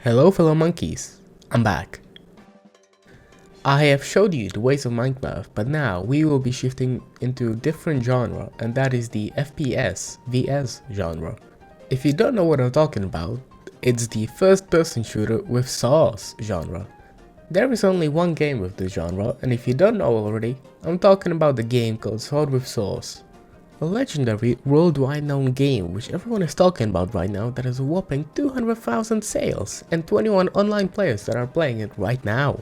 Hello fellow monkeys, I'm back. I have showed you the ways of Minecraft, but now we will be shifting into a different genre, and that is the FPS vs genre. If you don't know what I'm talking about, it's the first person shooter with sauce genre. There is only one game with this genre, and if you don't know already, I'm talking about the game called Sword with Sauce. A legendary, worldwide known game which everyone is talking about right now that has a whopping 200,000 sales and 21 online players that are playing it right now.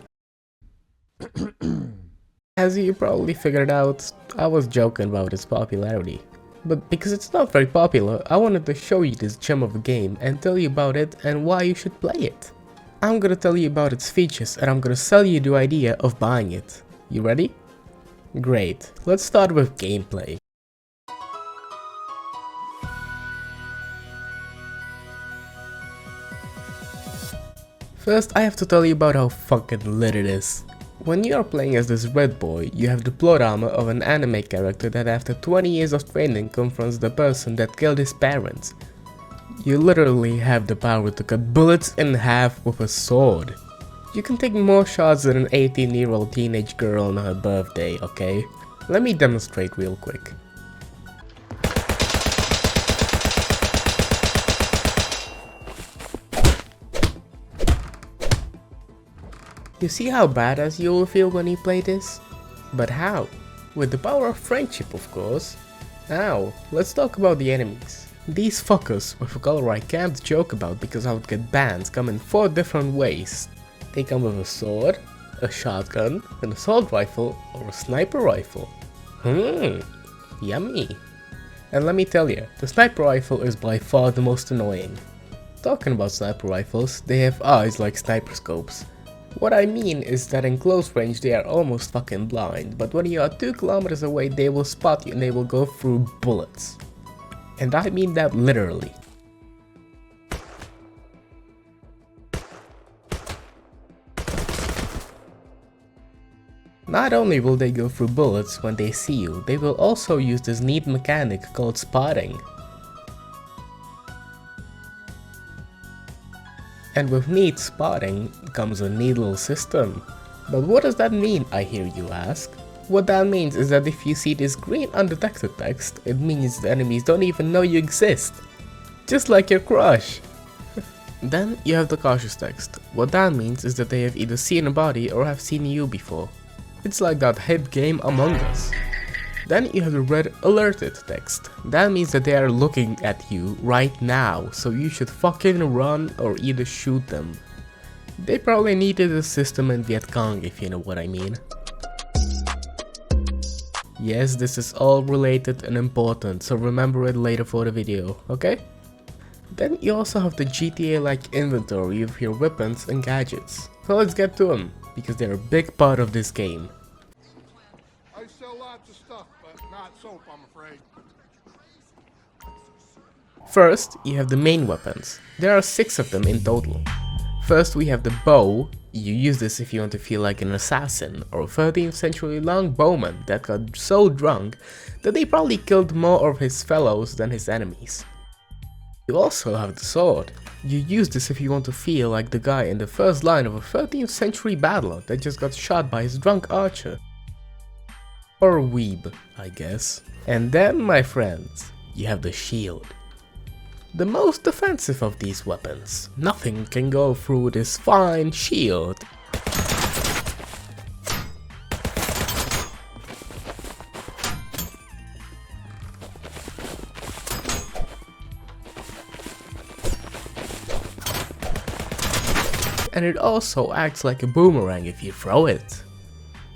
As you probably figured out, I was joking about its popularity. But because it's not very popular, I wanted to show you this gem of a game and tell you about it and why you should play it. I'm gonna tell you about its features and I'm gonna sell you the idea of buying it. You ready? Great, let's start with gameplay. First, I have to tell you about how fucking lit it is. When you are playing as this red boy, you have the plot armor of an anime character that after 20 years of training confronts the person that killed his parents. You literally have the power to cut bullets in half with a sword. You can take more shots than an 18-year-old teenage girl on her birthday, okay? Let me demonstrate real quick. You see how badass you will feel when you play this? But how? With the power of friendship, of course. Now, let's talk about the enemies. These fuckers, with a color I can't joke about because I would get banned, come in 4 different ways. They come with a sword, a shotgun, an assault rifle, or a sniper rifle. Yummy. And let me tell you, the sniper rifle is by far the most annoying. Talking about sniper rifles, they have eyes like sniper scopes. What I mean is that in close range they are almost fucking blind, but when you are 2 kilometers away they will spot you and they will go through bullets. And I mean that literally. Not only will they go through bullets when they see you, they will also use this neat mechanic called spotting. And with neat spotting comes a neat little system. But what does that mean, I hear you ask? What that means is that if you see this green undetected text, it means the enemies don't even know you exist. Just like your crush. Then you have the cautious text. What that means is that they have either seen a body or have seen you before. It's like that hit game Among Us. Then you have the red alerted text. That means that they are looking at you right now, so you should fucking run or either shoot them. They probably needed a system in Viet Cong, if you know what I mean. Yes, this is all related and important, so remember it later for the video, okay? Then you also have the GTA-like inventory of your weapons and gadgets. So let's get to them, because they're a big part of this game. I sell lots of stuff, but not soap, I'm afraid. First, you have the main weapons. There are 6 of them in total. First we have the bow. You use this if you want to feel like an assassin or a 13th century long bowman that got so drunk that they probably killed more of his fellows than his enemies. You also have the sword. You use this if you want to feel like the guy in the first line of a 13th century battler that just got shot by his drunk archer. Or weeb, I guess. And then, my friends, you have the shield. The most defensive of these weapons. Nothing can go through this fine shield. And it also acts like a boomerang if you throw it.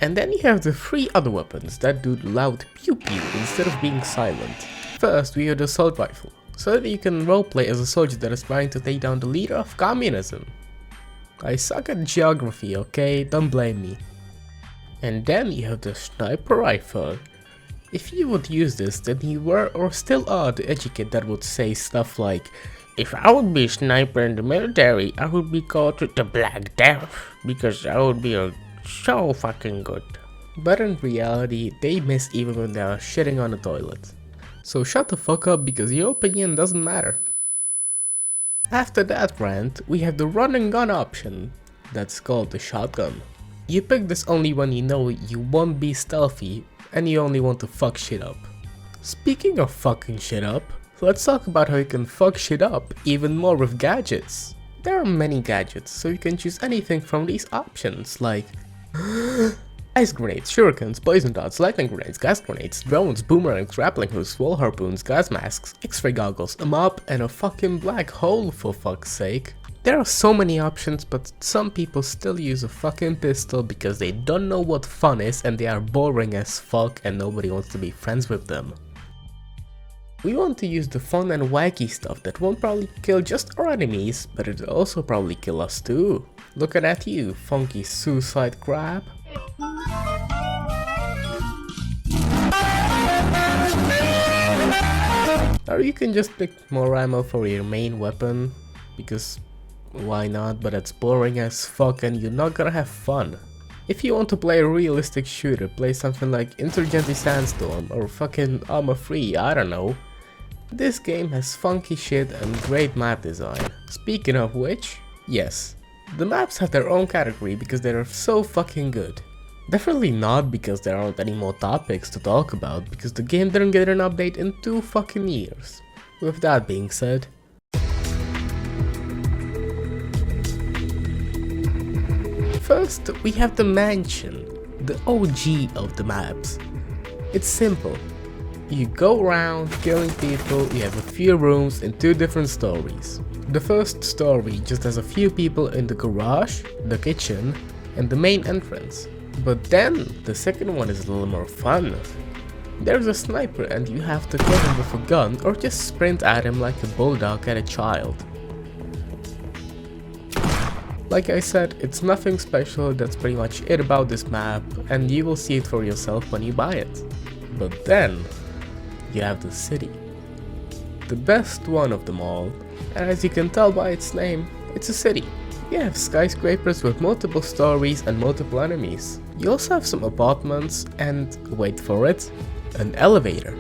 And then you have the 3 other weapons that do loud pew pew instead of being silent. First we have the assault rifle, so that you can roleplay as a soldier that is trying to take down the leader of communism. I suck at geography, okay, don't blame me. And then you have the sniper rifle. If you would use this, then you were or still are the educate that would say stuff like, if I would be a sniper in the military, I would be called the Black Death, because I would be so fucking good. But in reality, they miss even when they are shitting on the toilet. So shut the fuck up because your opinion doesn't matter. After that rant, we have the run and gun option, that's called the shotgun. You pick this only when you know you won't be stealthy and you only want to fuck shit up. Speaking of fucking shit up, let's talk about how you can fuck shit up even more with gadgets. There are many gadgets, so you can choose anything from these options like ice grenades, shurikens, poison darts, lightning grenades, gas grenades, drones, boomerangs, grappling hooks, wall harpoons, gas masks, x-ray goggles, a mop, and a fucking black hole for fuck's sake. There are so many options, but some people still use a fucking pistol because they don't know what fun is and they are boring as fuck and nobody wants to be friends with them. We want to use the fun and wacky stuff that won't probably kill just our enemies, but it'll also probably kill us too. Look at you, funky suicide crab. Or you can just pick more ammo for your main weapon, because why not, but it's boring as fuck and you're not gonna have fun. If you want to play a realistic shooter, play something like Insurgency Sandstorm or fucking Arma 3, I don't know. This game has funky shit and great map design. Speaking of which, yes, the maps have their own category because they are so fucking good. Definitely not because there aren't any more topics to talk about, because the game didn't get an update in 2 fucking years. With that being said, first we have the mansion, the OG of the maps. It's simple. You go around killing people, you have a few rooms and 2 different stories. The first story just has a few people in the garage, the kitchen, and the main entrance. But then the second one is a little more fun. There's a sniper and you have to kill him with a gun or just sprint at him like a bulldog at a child. Like I said, it's nothing special, that's pretty much it about this map, and you will see it for yourself when you buy it. But then, you have the city. The best one of them all, and as you can tell by its name, it's a city. You have skyscrapers with multiple stories and multiple enemies. You also have some apartments and, wait for it, an elevator.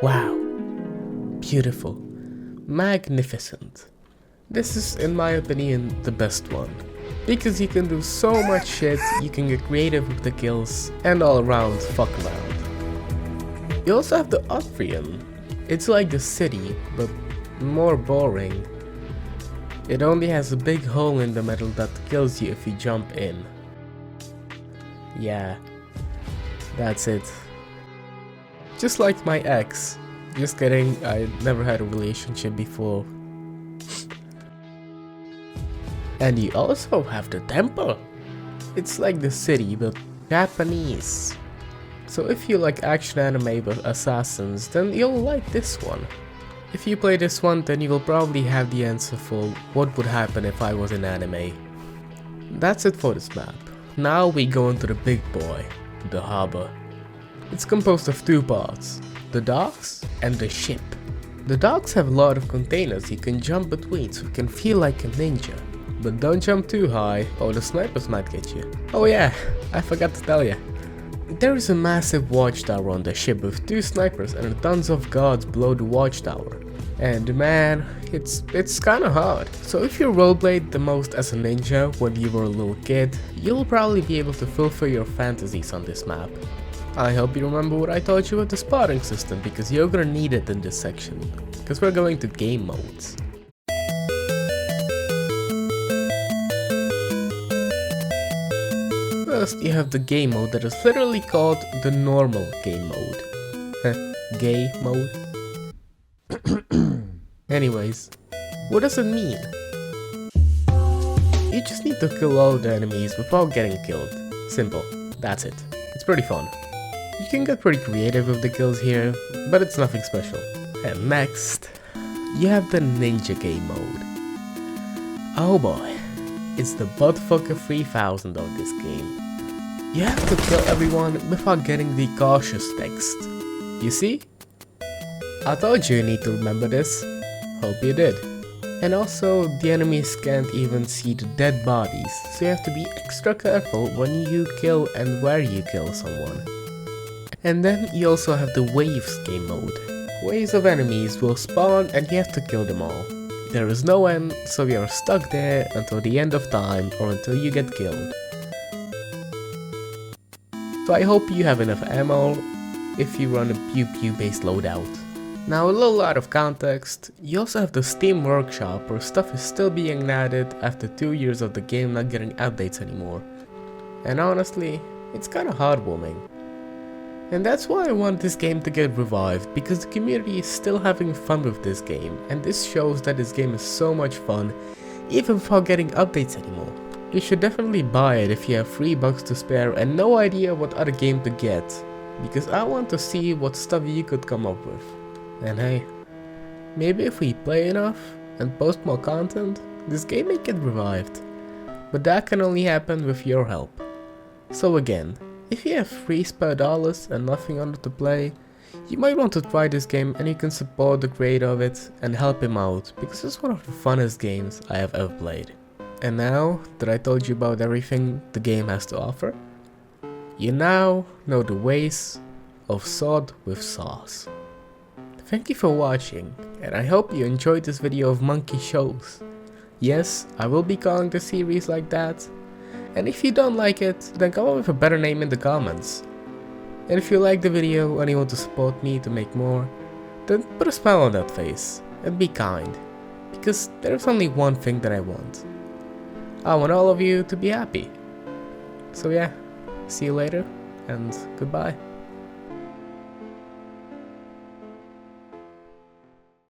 Wow. Beautiful. Magnificent. This is, in my opinion, the best one. Because you can do so much shit, you can get creative with the kills, and all around fuck around. You also have the atrium. It's like the city, but more boring. It only has a big hole in the middle that kills you if you jump in. Yeah, that's it. Just like my ex. Just kidding, I never had a relationship before. And you also have the temple. It's like the city, but Japanese. So if you like action anime with assassins, then you'll like this one. If you play this one, then you will probably have the answer for what would happen if I was in anime. That's it for this map. Now we go into the big boy, the harbor. It's composed of 2 parts, the docks and the ship. The docks have a lot of containers you can jump between so you can feel like a ninja. But don't jump too high or the snipers might get you. Oh yeah, I forgot to tell you. There is a massive watchtower on the ship with 2 snipers and tons of guards below the watchtower. And man, it's kinda hard. So if you roleplayed the most as a ninja when you were a little kid, you'll probably be able to fulfill your fantasies on this map. I hope you remember what I taught you with the spotting system, because you're gonna need it in this section. Because we're going to game modes. First, you have the game mode that is literally called the normal game mode. Gay mode. Anyways, what does it mean? You just need to kill all the enemies without getting killed. Simple, that's it. It's pretty fun. You can get pretty creative with the kills here, but it's nothing special. And next, you have the ninja game mode. Oh boy, it's the buttfucker 3000 of this game. You have to kill everyone without getting the cautious text. You see? I told you need to remember this. Hope you did. And also, the enemies can't even see the dead bodies, so you have to be extra careful when you kill and where you kill someone. And then you also have the waves game mode. Waves of enemies will spawn and you have to kill them all. There is no end, so we are stuck there until the end of time or until you get killed. So I hope you have enough ammo if you run a pew pew based loadout. Now a little out of context, you also have the Steam Workshop where stuff is still being added after 2 years of the game not getting updates anymore. And honestly, it's kinda heartwarming. And that's why I want this game to get revived, because the community is still having fun with this game, and this shows that this game is so much fun, even without getting updates anymore. You should definitely buy it if you have $3 to spare and no idea what other game to get, because I want to see what stuff you could come up with. And hey, maybe if we play enough and post more content, this game may get revived. But that can only happen with your help. So again, if you have $3 spare and nothing on it to play, you might want to try this game and you can support the creator of it and help him out, because it's one of the funnest games I have ever played. And now that I told you about everything the game has to offer, you now know the ways of sword with sauce. Thank you for watching, and I hope you enjoyed this video of monkey shows. Yes, I will be calling the series like that, and if you don't like it, then come up with a better name in the comments. And if you like the video and you want to support me to make more, then put a smile on that face, and be kind, because there's only one thing that I want. I want all of you to be happy. So yeah, see you later, and goodbye.